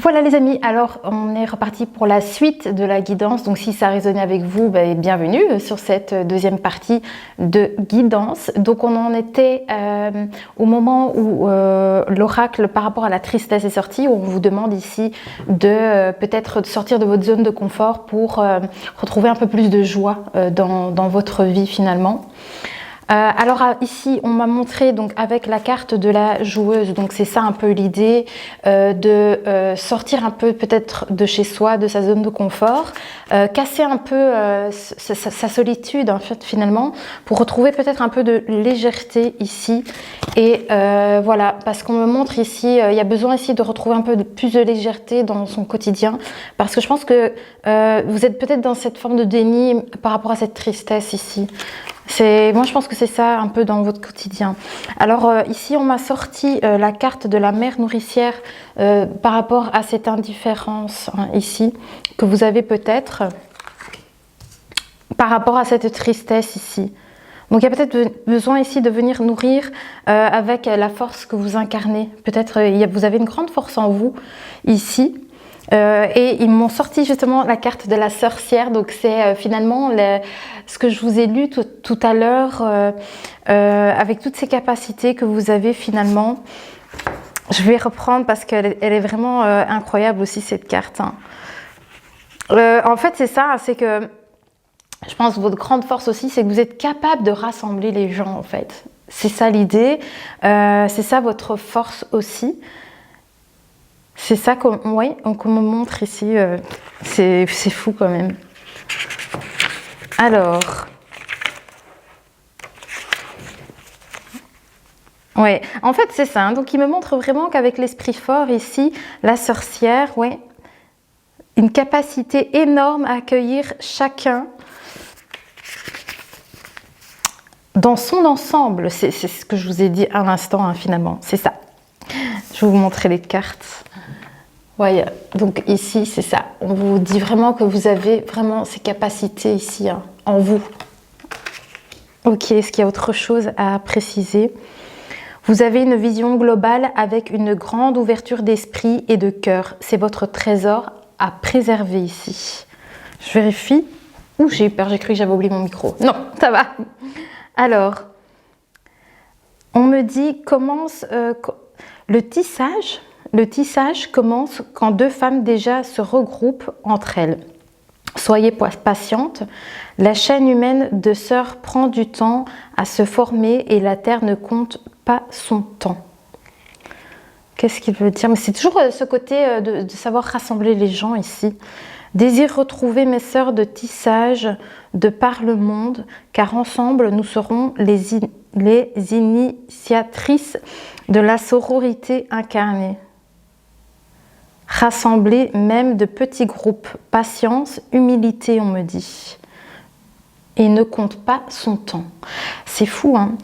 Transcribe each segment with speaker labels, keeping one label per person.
Speaker 1: Voilà les amis, alors on est reparti pour la suite de la guidance. Donc si ça résonne avec vous, bienvenue sur cette deuxième partie de guidance. Donc on en était au moment où l'oracle par rapport à la tristesse est sorti, où on vous demande ici de peut-être sortir de votre zone de confort pour retrouver un peu plus de joie dans votre vie finalement. Alors ici on m'a montré donc avec la carte de la joueuse, donc c'est ça un peu l'idée de sortir un peu peut-être de chez soi, de sa zone de confort, casser un peu sa solitude en fait finalement pour retrouver peut-être un peu de légèreté ici et voilà, parce qu'on me montre ici il y a besoin ici de retrouver un peu plus de légèreté dans son quotidien, parce que je pense que vous êtes peut-être dans cette forme de déni par rapport à cette tristesse ici. Moi je pense que c'est ça un peu dans votre quotidien. Alors ici on m'a sorti la carte de la mère nourricière par rapport à cette indifférence ici que vous avez peut-être par rapport à cette tristesse ici. Donc il y a peut-être besoin ici de venir nourrir avec la force que vous incarnez. Peut-être vous avez une grande force en vous ici. Et ils m'ont sorti justement la carte de la sorcière, donc c'est finalement ce que je vous ai lu tout à l'heure avec toutes ces capacités que vous avez finalement. Je vais reprendre parce qu'elle est vraiment incroyable aussi cette carte. En fait c'est ça, c'est que je pense que votre grande force aussi c'est que vous êtes capable de rassembler les gens en fait. C'est ça l'idée, c'est ça votre force aussi. C'est ça qu'on me montre ici, c'est fou quand même. Alors, ouais, en fait c'est ça, hein, donc il me montre vraiment qu'avec l'esprit fort ici, la sorcière, une capacité énorme à accueillir chacun dans son ensemble, c'est ce que je vous ai dit à l'instant hein, finalement, c'est ça. Je vais vous montrer les cartes. Ouais, donc ici c'est ça, on vous dit vraiment que vous avez vraiment ces capacités ici hein, en vous. Ok, est-ce qu'il y a autre chose à préciser? Vous avez une vision globale avec une grande ouverture d'esprit et de cœur. C'est votre trésor à préserver ici. Je vérifie. Ouh, j'ai eu peur, j'ai cru que j'avais oublié mon micro. Non, ça va. Alors, on me dit commence le tissage. Le tissage commence quand deux femmes déjà se regroupent entre elles. Soyez patiente, la chaîne humaine de sœurs prend du temps à se former et la terre ne compte pas son temps. Qu'est-ce qu'il veut dire? Mais c'est toujours ce côté de savoir rassembler les gens ici. Désire retrouver mes sœurs de tissage de par le monde, car ensemble nous serons les initiatrices de la sororité incarnée. Rassembler même de petits groupes, patience, humilité on me dit, et ne compte pas son temps. C'est fou hein,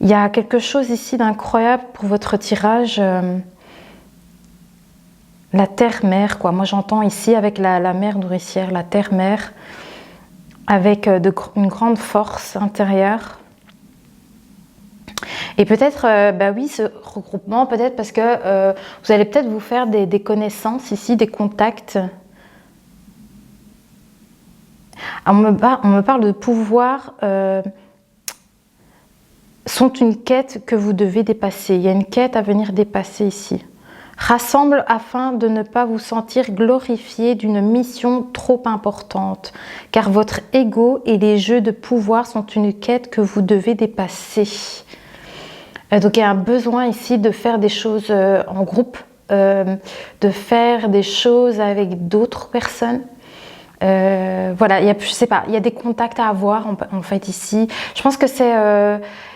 Speaker 1: il y a quelque chose ici d'incroyable pour votre tirage, la terre-mère quoi, moi j'entends ici avec la mère nourricière, la terre-mère, avec une grande force intérieure. Et peut-être, oui, ce regroupement, peut-être parce que vous allez peut-être vous faire des connaissances ici, des contacts. On me parle de pouvoir, sont une quête que vous devez dépasser. Il y a une quête à venir dépasser ici. Rassemble afin de ne pas vous sentir glorifié d'une mission trop importante, car votre ego et les jeux de pouvoir sont une quête que vous devez dépasser. Donc il y a un besoin ici de faire des choses en groupe, de faire des choses avec d'autres personnes. Voilà, je sais pas, il y a des contacts à avoir en fait ici. Je pense que c'est,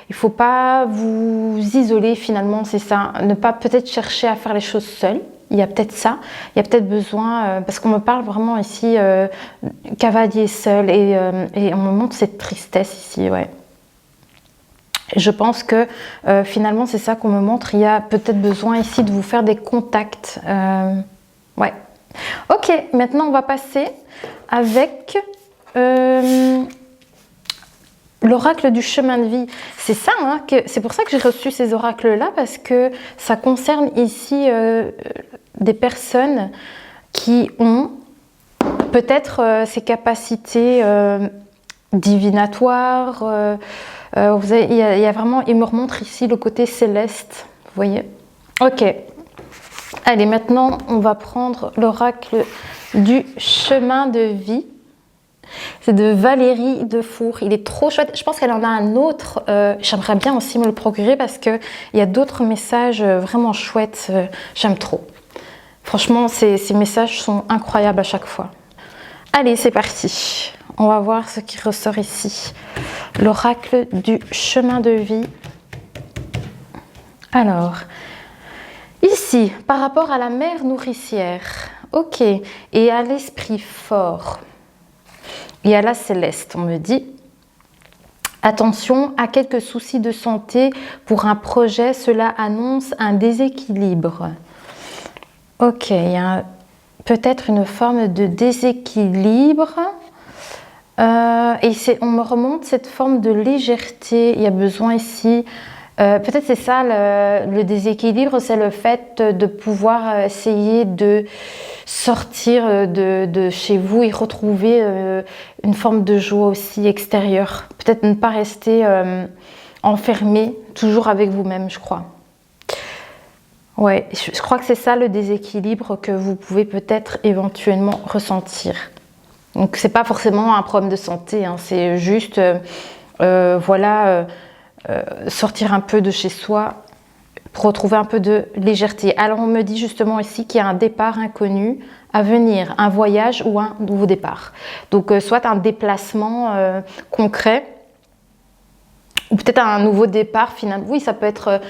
Speaker 1: il faut pas vous isoler finalement, c'est ça. Ne pas peut-être chercher à faire les choses seul. Il y a peut-être ça, il y a peut-être besoin, parce qu'on me parle vraiment ici cavalier seul et on me montre cette tristesse ici, ouais. Je pense que finalement c'est ça qu'on me montre, il y a peut-être besoin ici de vous faire des contacts. Ouais. Ok, maintenant on va passer avec l'oracle du chemin de vie. C'est ça, c'est pour ça que j'ai reçu ces oracles-là, parce que ça concerne ici des personnes qui ont peut-être ces capacités divinatoires. Il y a vraiment, il me remontre ici le côté céleste, vous voyez. Ok. Allez, maintenant, on va prendre l'oracle du chemin de vie. C'est de Valérie Defour. Il est trop chouette. Je pense qu'elle en a un autre. J'aimerais bien aussi me le procurer parce qu'il y a d'autres messages vraiment chouettes. J'aime trop. Franchement, ces messages sont incroyables à chaque fois. Allez, c'est parti. On va voir ce qui ressort ici. L'oracle du chemin de vie. Alors, ici, par rapport à la mère nourricière, ok, et à l'esprit fort, et à la céleste, on me dit, attention à quelques soucis de santé pour un projet, cela annonce un déséquilibre. Ok, il y a peut-être une forme de déséquilibre. Et on me remonte cette forme de légèreté. Il y a besoin ici, peut-être c'est ça le déséquilibre, c'est le fait de pouvoir essayer de sortir de chez vous et retrouver une forme de joie aussi extérieure. Peut-être ne pas rester enfermé toujours avec vous-même, je crois. Ouais, je crois que c'est ça le déséquilibre que vous pouvez peut-être éventuellement ressentir. Donc c'est pas forcément un problème de santé, hein, c'est juste sortir un peu de chez soi pour retrouver un peu de légèreté. Alors on me dit justement ici qu'il y a un départ inconnu à venir, un voyage ou un nouveau départ. Donc soit un déplacement concret ou peut-être un nouveau départ finalement. Oui, ça peut être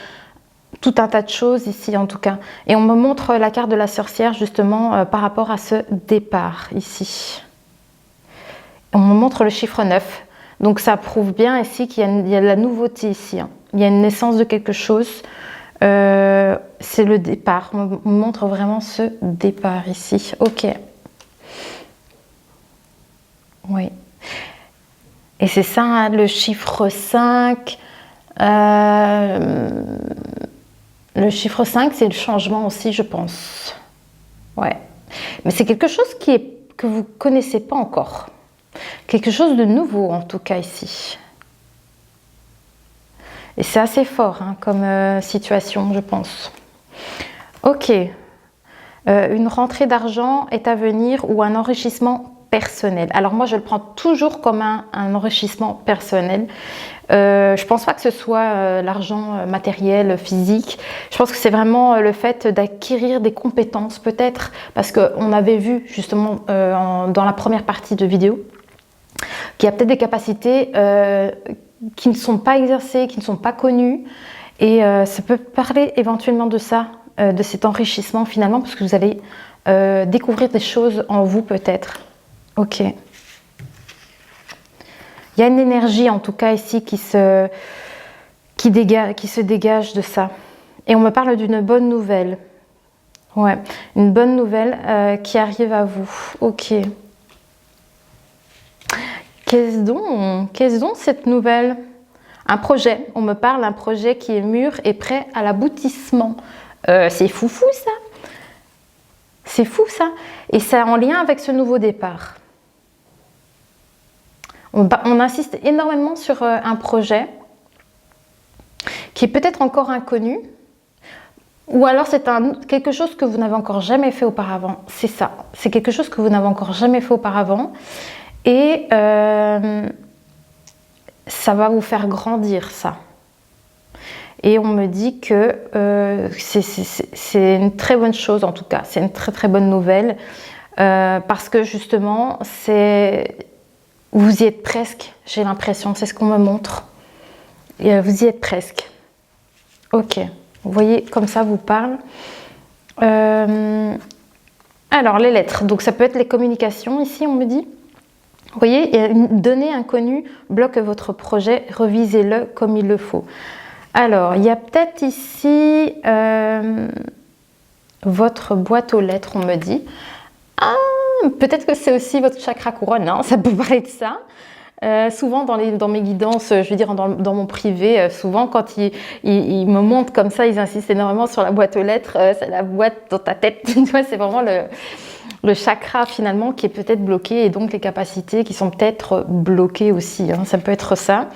Speaker 1: tout un tas de choses ici en tout cas. Et on me montre la carte de la sorcière justement par rapport à ce départ ici. On me montre le chiffre 9. Donc ça prouve bien ici qu'il y a de la nouveauté ici. Hein. Il y a une naissance de quelque chose. C'est le départ. On me montre vraiment ce départ ici. Ok. Oui. Et c'est ça, hein, le chiffre 5. Le chiffre 5, c'est le changement aussi, je pense. Ouais. Mais c'est quelque chose que vous ne connaissez pas encore. Quelque chose de nouveau, en tout cas, ici. Et c'est assez fort hein, comme situation, je pense. Ok. Une rentrée d'argent est à venir ou un enrichissement personnel. Alors moi, je le prends toujours comme un enrichissement personnel. Je pense pas que ce soit l'argent matériel, physique. Je pense que c'est vraiment le fait d'acquérir des compétences, peut-être, parce qu'on avait vu justement dans la première partie de vidéo qu'il y a peut-être des capacités qui ne sont pas exercées, qui ne sont pas connues. Et ça peut parler éventuellement de ça, de cet enrichissement finalement, parce que vous allez découvrir des choses en vous peut-être. Ok. Il y a une énergie en tout cas ici qui se dégage de ça. Et on me parle d'une bonne nouvelle. Ouais, une bonne nouvelle qui arrive à vous. Ok. Qu'est-ce donc cette nouvelle? Un projet. On me parle d'un projet qui est mûr et prêt à l'aboutissement. C'est foufou ça. C'est fou ça. Et c'est en lien avec ce nouveau départ. On insiste énormément sur un projet qui est peut-être encore inconnu, ou alors c'est quelque chose que vous n'avez encore jamais fait auparavant. C'est ça, c'est quelque chose que vous n'avez encore jamais fait auparavant, et ça va vous faire grandir ça. Et on me dit que c'est une très bonne chose, en tout cas, c'est une très très bonne nouvelle, parce que justement, vous y êtes presque, j'ai l'impression, c'est ce qu'on me montre. Et vous y êtes presque. Ok, vous voyez, comme ça vous parle. Alors, les lettres, donc ça peut être les communications, ici on me dit. Vous voyez, une donnée inconnue bloque votre projet, revisez-le comme il le faut. Alors, il y a peut-être ici votre boîte aux lettres, on me dit. Ah, peut-être que c'est aussi votre chakra couronne, hein, ça peut parler de ça. Souvent dans mes guidances, je veux dire dans mon privé, souvent quand ils me montrent comme ça, ils insistent énormément sur la boîte aux lettres, c'est la boîte dans ta tête. Tu vois, c'est vraiment le chakra finalement qui est peut-être bloqué et donc les capacités qui sont peut-être bloquées aussi. Hein, ça peut être ça.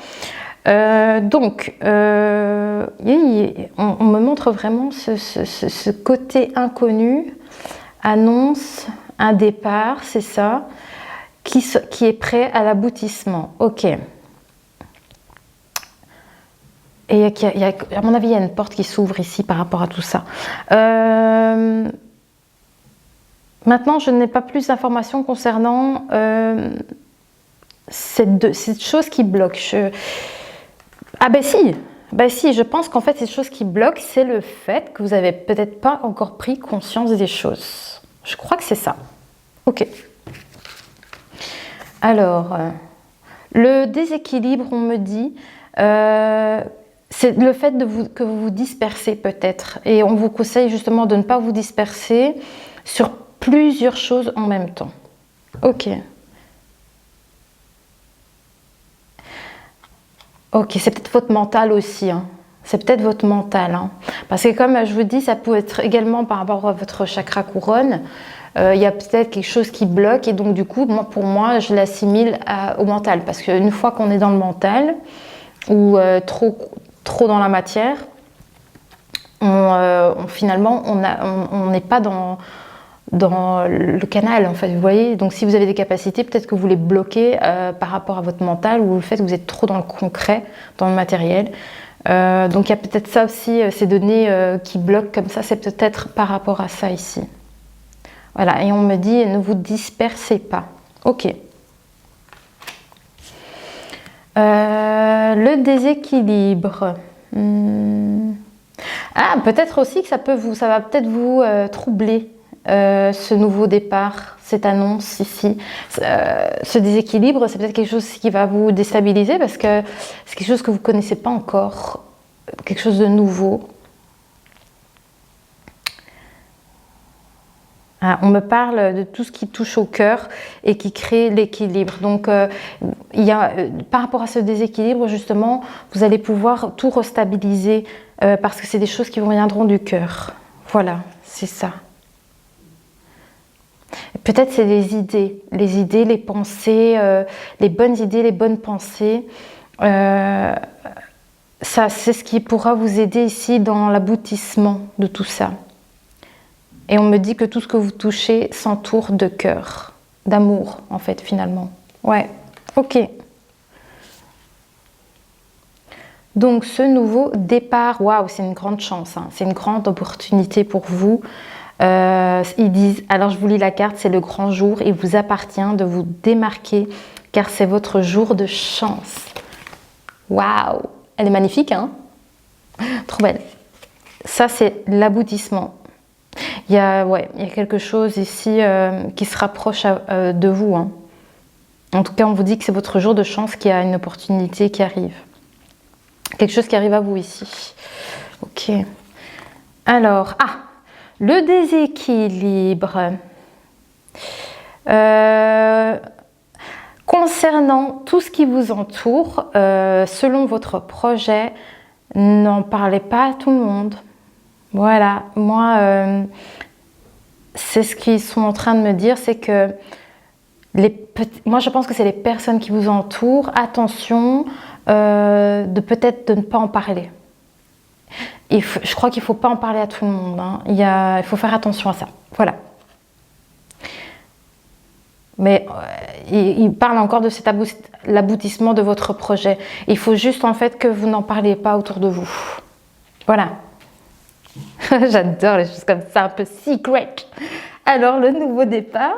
Speaker 1: Donc, on me montre vraiment ce côté inconnu, annonce un départ, c'est ça, qui est prêt à l'aboutissement. Ok. Et à mon avis, il y a une porte qui s'ouvre ici par rapport à tout ça. Maintenant, je n'ai pas plus d'informations concernant cette chose qui bloque. Ah ben si, je pense qu'en fait, cette chose qui bloque, c'est le fait que vous n'avez peut-être pas encore pris conscience des choses. Je crois que c'est ça. Ok. Alors, le déséquilibre, on me dit, c'est le fait que vous vous dispersez peut-être. Et on vous conseille justement de ne pas vous disperser sur plusieurs choses en même temps. Ok. Ok, c'est peut-être votre mental aussi. Hein. C'est peut-être votre mental. Hein. Parce que comme je vous dis, ça peut être également par rapport à votre chakra couronne. Il y a peut-être quelque chose qui bloque et donc du coup, pour moi, je l'assimile au mental. Parce qu'une fois qu'on est dans le mental ou trop dans la matière, finalement, on n'est pas dans le canal, en fait, vous voyez. Donc si vous avez des capacités, peut-être que vous les bloquez par rapport à votre mental ou le fait que vous êtes trop dans le concret, dans le matériel. Donc il y a peut-être ça aussi, ces données qui bloquent comme ça, c'est peut-être par rapport à ça ici. Voilà, et on me dit, ne vous dispersez pas. Ok. Le déséquilibre. Ah, peut-être aussi que ça va peut-être vous troubler. Ce nouveau départ, cette annonce ici, ce déséquilibre, c'est peut-être quelque chose qui va vous déstabiliser parce que c'est quelque chose que vous ne connaissez pas encore, quelque chose de nouveau. Ah, on me parle de tout ce qui touche au cœur et qui crée l'équilibre. Donc, par rapport à ce déséquilibre, justement, vous allez pouvoir tout restabiliser parce que c'est des choses qui vous viendront du cœur. Voilà, c'est ça. Peut-être c'est les idées, les pensées, les bonnes idées, les bonnes pensées. Ça, c'est ce qui pourra vous aider ici dans l'aboutissement de tout ça. Et on me dit que tout ce que vous touchez s'entoure de cœur, d'amour en fait finalement. Ouais, ok. Donc ce nouveau départ, waouh, c'est une grande chance, hein. C'est une grande opportunité pour vous. Ils disent, alors je vous lis la carte, c'est le grand jour, il vous appartient de vous démarquer car c'est votre jour de chance. Waouh, elle est magnifique, hein? Trop belle. Ça, c'est l'aboutissement. Il y a quelque chose ici qui se rapproche de vous. Hein. En tout cas, on vous dit que c'est votre jour de chance, qu'il y a une opportunité qui arrive. Quelque chose qui arrive à vous ici. Ok. Alors, le déséquilibre. Concernant tout ce qui vous entoure, selon votre projet, n'en parlez pas à tout le monde. Voilà, moi, c'est ce qu'ils sont en train de me dire, c'est que moi je pense que c'est les personnes qui vous entourent, attention de peut-être de ne pas en parler. Je crois qu'il ne faut pas en parler à tout le monde, hein. Il faut faire attention à ça, voilà. Mais il parle encore de l'aboutissement de votre projet. Il faut juste en fait que vous n'en parliez pas autour de vous. Voilà. J'adore les choses comme ça, un peu secret. Alors, le nouveau départ.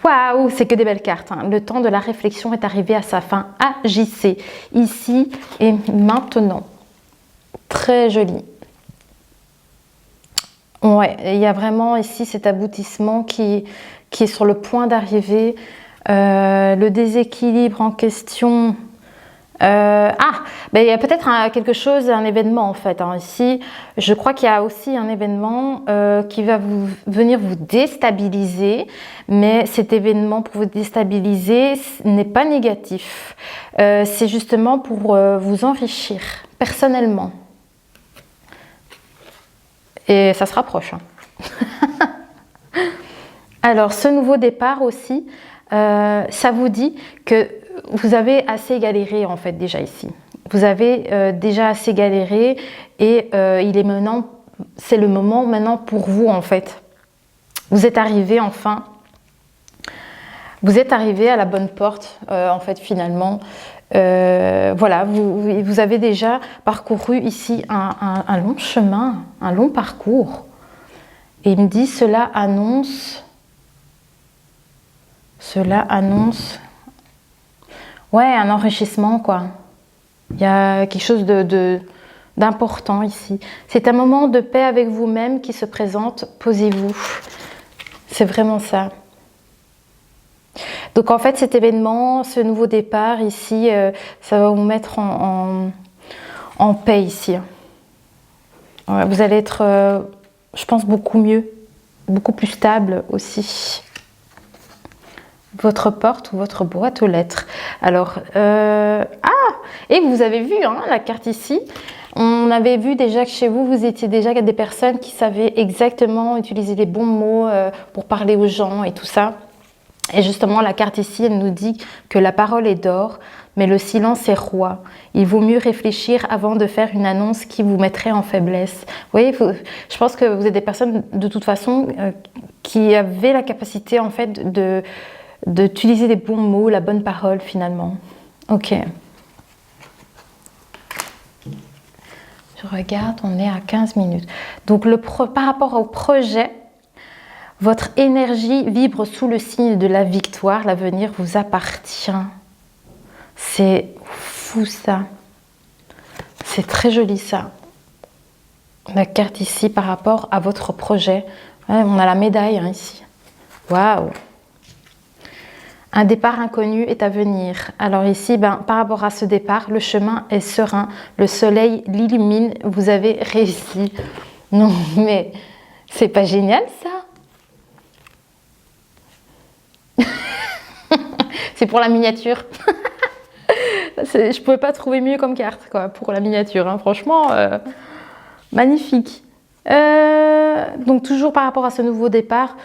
Speaker 1: Waouh, c'est que des belles cartes. Hein. Le temps de la réflexion est arrivé à sa fin. Agissez ici et maintenant. Très joli. Ouais, il y a vraiment ici cet aboutissement qui est sur le point d'arriver. Le déséquilibre en question, Il y a peut-être quelque chose, un événement en fait. Hein. Ici, je crois qu'il y a aussi un événement qui va venir vous déstabiliser, mais cet événement pour vous déstabiliser n'est pas négatif. C'est justement pour vous enrichir personnellement. Et ça se rapproche. Hein. Alors, ce nouveau départ aussi, ça vous dit que vous avez assez galéré en fait déjà ici. Vous avez déjà assez galéré et c'est le moment maintenant pour vous en fait. Vous êtes arrivé enfin. Vous êtes arrivé à la bonne porte en fait finalement. Voilà, vous avez déjà parcouru ici un long chemin, un long parcours. Et il me dit cela annonce. Ouais, un enrichissement quoi. Il y a quelque chose d'important ici. C'est un moment de paix avec vous-même qui se présente. Posez-vous. C'est vraiment ça. Donc en fait, cet événement, ce nouveau départ ici, ça va vous mettre en paix ici. Ouais, vous allez être, je pense, beaucoup mieux, beaucoup plus stable aussi. Votre porte ou votre boîte aux lettres. Alors, et vous avez vu hein, la carte ici. On avait vu déjà que chez vous, vous étiez déjà des personnes qui savaient exactement utiliser les bons mots pour parler aux gens et tout ça. Et justement, la carte ici, elle nous dit que la parole est d'or, mais le silence est roi. Il vaut mieux réfléchir avant de faire une annonce qui vous mettrait en faiblesse. Vous voyez, je pense que vous êtes des personnes de toute façon qui avaient la capacité en fait d'utiliser les bons mots, la bonne parole finalement. Ok. Je regarde, on est à 15 minutes. Donc par rapport au projet, votre énergie vibre sous le signe de la victoire. L'avenir vous appartient. C'est fou ça. C'est très joli ça. La carte ici par rapport à votre projet. Ouais, on a la médaille hein, ici. Waouh! Un départ inconnu est à venir. Alors ici, par rapport à ce départ, le chemin est serein. Le soleil l'illumine. Vous avez réussi. Non, mais c'est pas génial ça? C'est pour la miniature. Je pouvais pas trouver mieux comme carte quoi, pour la miniature. Hein. Franchement, magnifique. Donc toujours par rapport à ce nouveau départ,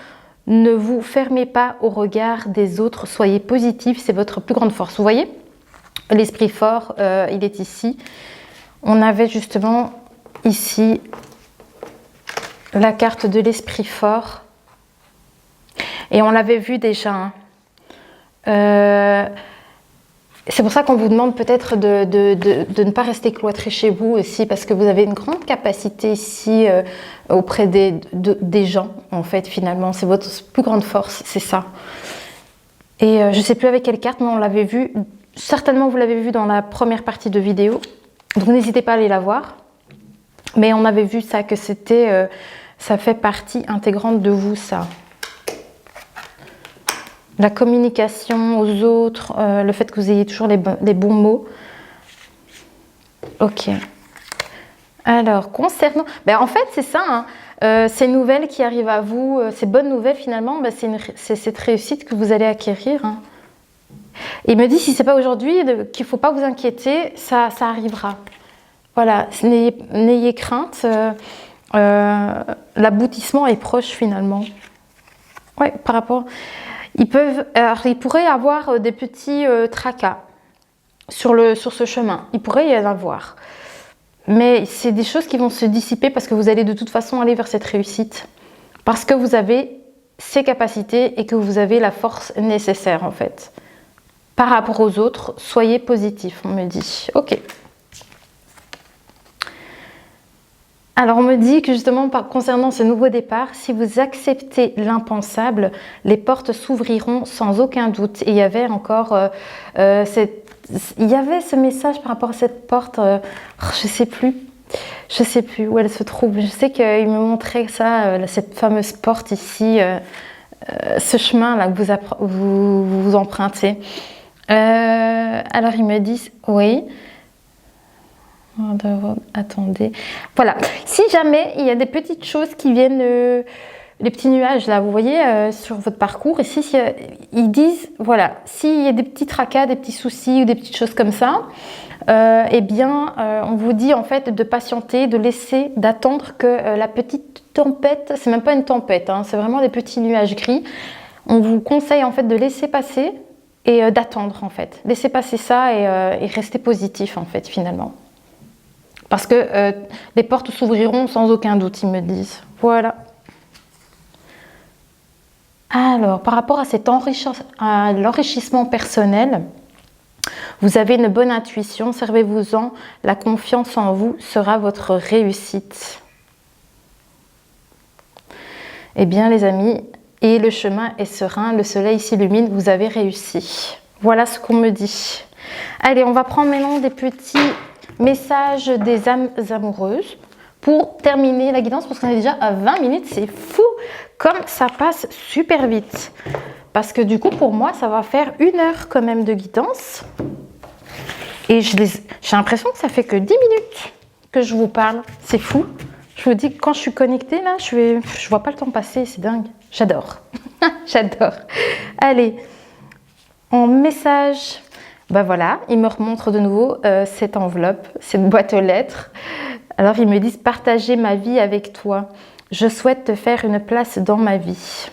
Speaker 1: ne vous fermez pas au regard des autres, soyez positif, c'est votre plus grande force. Vous voyez, l'esprit fort, il est ici. On avait justement ici la carte de l'esprit fort. Et on l'avait vu déjà. C'est pour ça qu'on vous demande peut-être de ne pas rester cloîtré chez vous aussi, parce que vous avez une grande capacité ici auprès des gens, en fait, finalement. C'est votre plus grande force, c'est ça. Et je ne sais plus avec quelle carte, mais on l'avait vu. Certainement, vous l'avez vu dans la première partie de vidéo. Donc, n'hésitez pas à aller la voir. Mais on avait vu ça, que c'était... ça fait partie intégrante de vous, ça. La communication aux autres, le fait que vous ayez toujours les bons mots. Ok. Alors, concernant... en fait, c'est ça. Hein. Ces nouvelles qui arrivent à vous, ces bonnes nouvelles, finalement, c'est cette réussite que vous allez acquérir. Hein. Il me dit, si ce n'est pas aujourd'hui, qu'il ne faut pas vous inquiéter, ça arrivera. Voilà, n'ayez crainte. L'aboutissement est proche, finalement. Ouais, par rapport... Ils pourraient avoir des petits tracas sur ce chemin. Il pourrait y en avoir. Mais c'est des choses qui vont se dissiper parce que vous allez de toute façon aller vers cette réussite. Parce que vous avez ces capacités et que vous avez la force nécessaire en fait. Par rapport aux autres, soyez positif, on me dit. Ok. Alors on me dit que justement concernant ce nouveau départ, si vous acceptez l'impensable, les portes s'ouvriront sans aucun doute. Et il y avait encore il y avait ce message par rapport à cette porte, je sais plus où elle se trouve. Je sais qu'il me montrait ça, cette fameuse porte ici, ce chemin là que vous empruntez. Alors ils me disent oui. Attendez. Voilà. Si jamais il y a des petites choses qui viennent, les petits nuages là, vous voyez, sur votre parcours, ici, ils disent, voilà, s'il y a des petits tracas, des petits soucis ou des petites choses comme ça, eh bien, on vous dit en fait de patienter, de laisser, d'attendre que la petite tempête, c'est même pas une tempête, hein, c'est vraiment des petits nuages gris. On vous conseille en fait de laisser passer et d'attendre en fait. Laissez passer ça et rester positif en fait finalement. Parce que les portes s'ouvriront sans aucun doute, ils me disent. Voilà. Alors, par rapport à l'enrichissement personnel, vous avez une bonne intuition, servez-vous-en. La confiance en vous sera votre réussite. Eh bien, les amis, et le chemin est serein, le soleil s'illumine, vous avez réussi. Voilà ce qu'on me dit. Allez, on va prendre maintenant des petits messages des âmes amoureuses pour terminer la guidance, parce qu'on est déjà à 20 minutes, c'est fou comme ça passe super vite. Parce que du coup, pour moi, ça va faire 1 heure quand même de guidance. Et j'ai l'impression que ça fait que 10 minutes que je vous parle. C'est fou. Je vous dis que quand je suis connectée, là, je vois pas le temps passer, c'est dingue. J'adore. J'adore. Allez, en message... Ben voilà, ils me remontrent de nouveau cette enveloppe, cette boîte aux lettres. Alors ils me disent « Partager ma vie avec toi. Je souhaite te faire une place dans ma vie.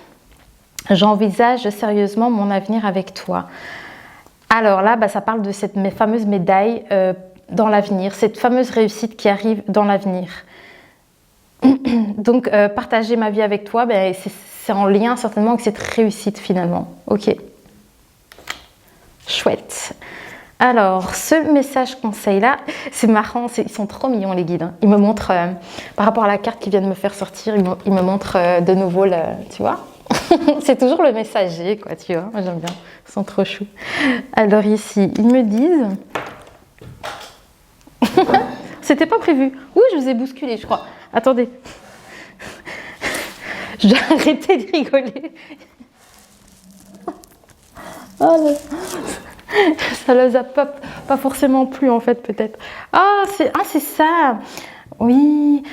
Speaker 1: J'envisage sérieusement mon avenir avec toi. » Alors là, ça parle de cette fameuse médaille dans l'avenir, cette fameuse réussite qui arrive dans l'avenir. Donc, partager ma vie avec toi, c'est en lien certainement avec cette réussite finalement. Ok. Chouette. Alors, ce message conseil-là, c'est marrant, ils sont trop mignons les guides. Hein. Ils me montrent, par rapport à la carte qu'ils viennent me faire sortir, ils me montrent de nouveau, tu vois. C'est toujours le messager, quoi, tu vois. Moi, j'aime bien. Ils sont trop choux. Alors ici, ils me disent... C'était pas prévu. Ouh, je vous ai bousculé, je crois. Attendez. Je dois arrêter de rigoler. Oh là. Ça les a pas forcément plu en fait peut-être. C'est ça. Oui.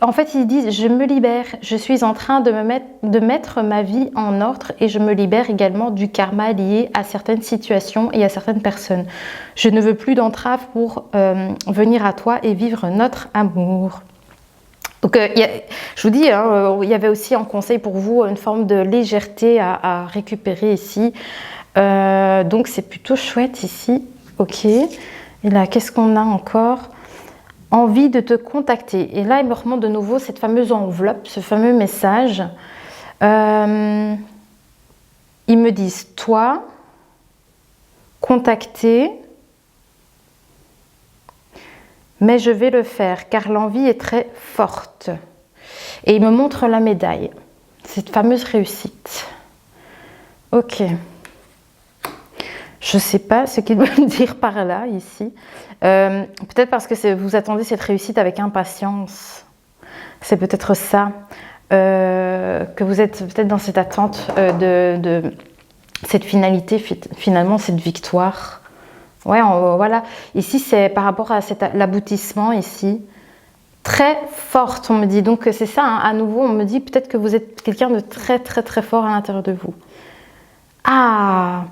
Speaker 1: En fait ils disent je me libère. Je suis en train de mettre ma vie en ordre et je me libère également du karma lié à certaines situations et à certaines personnes. Je ne veux plus d'entraves pour venir à toi et vivre notre amour. Donc, je vous dis, hein, il y avait aussi en conseil pour vous une forme de légèreté à récupérer ici. Donc c'est plutôt chouette ici. Ok. Et là, qu'est-ce qu'on a encore? Envie de te contacter. Et là, il me remonte de nouveau cette fameuse enveloppe, ce fameux message. Ils me disent, toi, contacter, mais je vais le faire car l'envie est très forte. Et il me montre la médaille, cette fameuse réussite. Ok. Je ne sais pas ce qu'il veut me dire par là, ici. Peut-être parce que vous attendez cette réussite avec impatience. C'est peut-être ça. Que vous êtes peut-être dans cette attente de cette finalité, finalement, cette victoire. Ouais, voilà. Ici, c'est par rapport à l'aboutissement, ici. Très forte, on me dit. Donc, c'est ça, hein. À nouveau, on me dit peut-être que vous êtes quelqu'un de très, très, très fort à l'intérieur de vous. Ah!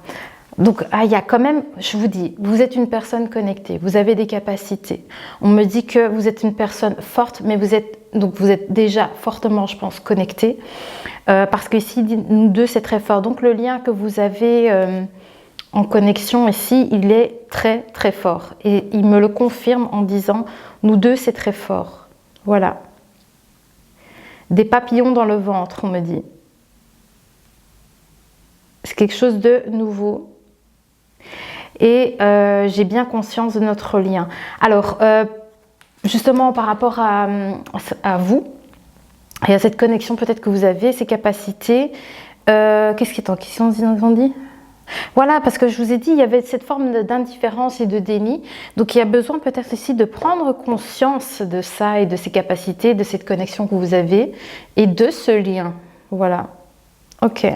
Speaker 1: Donc, il y a quand même, je vous dis, vous êtes une personne connectée, vous avez des capacités. On me dit que vous êtes une personne forte, mais vous êtes déjà fortement, je pense, connecté. Parce qu'ici, nous deux, c'est très fort. Donc, le lien que vous avez en connexion ici, il est très, très fort. Et il me le confirme en disant, nous deux, c'est très fort. Voilà. Des papillons dans le ventre, on me dit. C'est quelque chose de nouveau. Et j'ai bien conscience de notre lien. Alors, justement, par rapport à vous, et à cette connexion peut-être que vous avez, ces capacités, qu'est-ce qui est en question, on dit? Voilà, parce que je vous ai dit, il y avait cette forme d'indifférence et de déni. Donc, il y a besoin peut-être ici de prendre conscience de ça et de ces capacités, de cette connexion que vous avez et de ce lien. Voilà. Ok.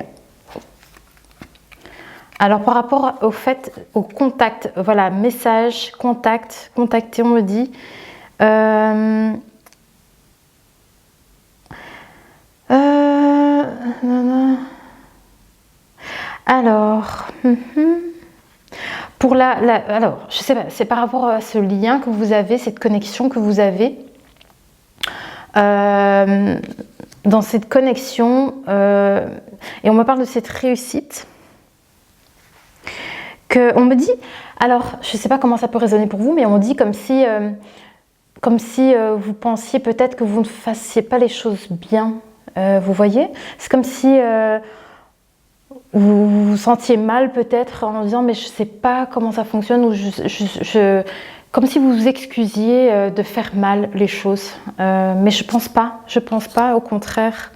Speaker 1: Alors par rapport au fait, au contact, voilà, message, contact, contacter, on me dit. Alors, pour alors, je sais pas, c'est par rapport à ce lien que vous avez, cette connexion que vous avez. Dans cette connexion, et on me parle de cette réussite, on me dit, alors je ne sais pas comment ça peut résonner pour vous, mais on me dit comme si vous pensiez peut-être que vous ne fassiez pas les choses bien, vous voyez, c'est comme si vous vous sentiez mal peut-être en disant mais je ne sais pas comment ça fonctionne, ou comme si vous vous excusiez de faire mal les choses, mais je pense pas, au contraire.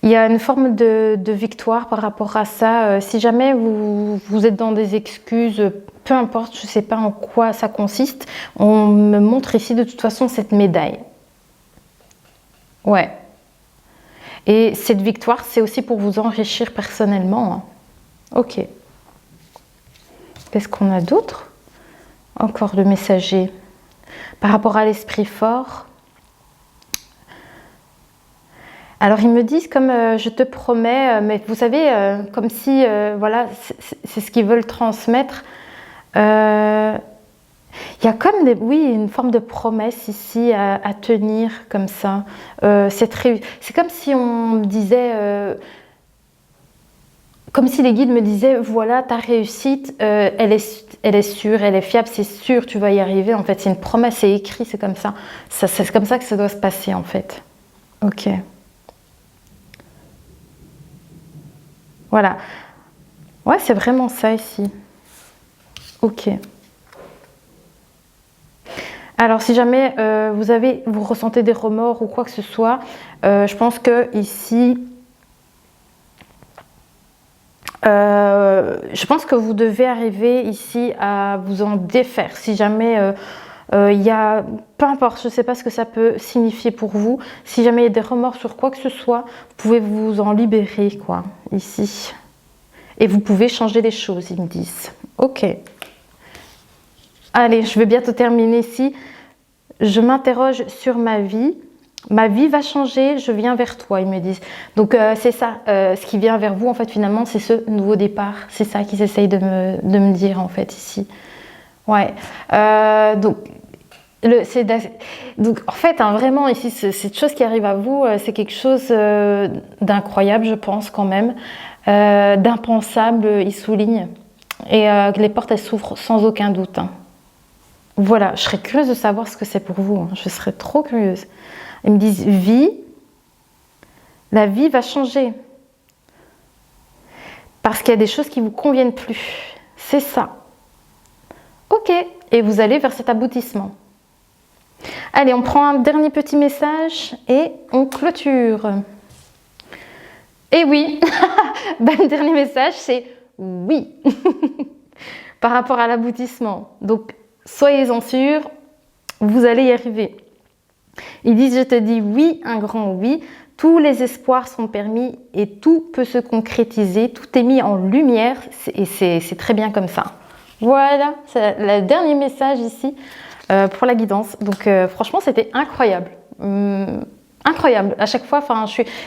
Speaker 1: Il y a une forme de victoire par rapport à ça. Si jamais vous êtes dans des excuses, peu importe, je ne sais pas en quoi ça consiste, on me montre ici de toute façon cette médaille. Ouais. Et cette victoire, c'est aussi pour vous enrichir personnellement. Hein. Ok. Qu'est-ce qu'on a d'autre? Encore de messagers. Par rapport à l'esprit fort. Alors ils me disent comme je te promets, mais vous savez, comme si, voilà, c'est ce qu'ils veulent transmettre. Il y a comme oui, une forme de promesse ici à tenir comme ça. C'est comme si on me disait, comme si les guides me disaient, voilà, ta réussite, elle est sûre, elle est fiable, c'est sûr, tu vas y arriver. En fait, c'est une promesse, c'est écrit, c'est comme ça. C'est comme ça que ça doit se passer en fait. Ok. Voilà. Ouais, c'est vraiment ça ici. Ok. Alors, si jamais vous ressentez des remords ou quoi que ce soit, je pense que ici, je pense que vous devez arriver ici à vous en défaire. Si jamais il y a, peu importe, je ne sais pas ce que ça peut signifier pour vous. Si jamais il y a des remords sur quoi que ce soit, vous pouvez vous en libérer, quoi, ici. Et vous pouvez changer les choses, ils me disent. Ok. Allez, je vais bientôt terminer ici. Je m'interroge sur ma vie. Ma vie va changer, je viens vers toi, ils me disent. Donc c'est ça, ce qui vient vers vous, en fait, finalement, c'est ce nouveau départ. C'est ça qu'ils essayent de me dire, en fait, ici. Ouais. Donc, en fait, hein, vraiment, ici, cette chose qui arrive à vous, c'est quelque chose d'incroyable, je pense, quand même. D'impensable, il souligne. Et les portes, elles s'ouvrent sans aucun doute. Hein. Voilà, je serais curieuse de savoir ce que c'est pour vous. Hein. Je serais trop curieuse. Ils me disent, vie, la vie va changer. Parce qu'il y a des choses qui ne vous conviennent plus. C'est ça. Ok, et vous allez vers cet aboutissement. Allez, on prend un dernier petit message et on clôture. Et oui, le dernier message, c'est oui. Par rapport à l'aboutissement. Donc, soyez-en sûrs, vous allez y arriver. Ils disent, je te dis oui, un grand oui. Tous les espoirs sont permis et tout peut se concrétiser. Tout est mis en lumière et c'est très bien comme ça. Voilà, c'est le dernier message ici pour la guidance. Donc, franchement, c'était incroyable. Incroyable. À chaque fois,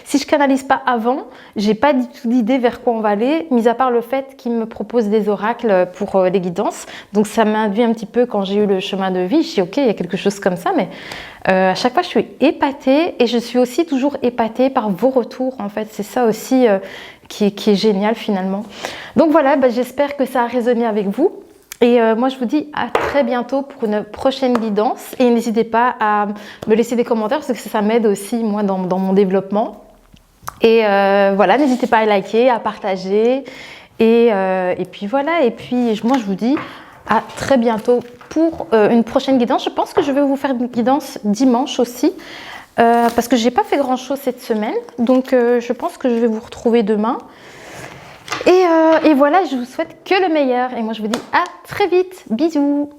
Speaker 1: si je canalise pas avant, j'ai pas du tout d'idée vers quoi on va aller, mis à part le fait qu'ils me proposent des oracles pour les guidances. Donc ça m'induit un petit peu quand j'ai eu le chemin de vie. Je dis ok, il y a quelque chose comme ça, mais à chaque fois je suis épatée et je suis aussi toujours épatée par vos retours. En fait, c'est ça aussi qui est génial finalement. Donc voilà, j'espère que ça a résonné avec vous. Et moi, je vous dis à très bientôt pour une prochaine guidance. Et n'hésitez pas à me laisser des commentaires parce que ça m'aide aussi, moi, dans mon développement. Et voilà, n'hésitez pas à liker, à partager. Et puis voilà, et puis moi, je vous dis à très bientôt pour une prochaine guidance. Je pense que je vais vous faire une guidance dimanche aussi. Parce que je n'ai pas fait grand-chose cette semaine. Donc, je pense que je vais vous retrouver demain. Et voilà, je vous souhaite que le meilleur. Et moi, je vous dis à très vite. Bisous.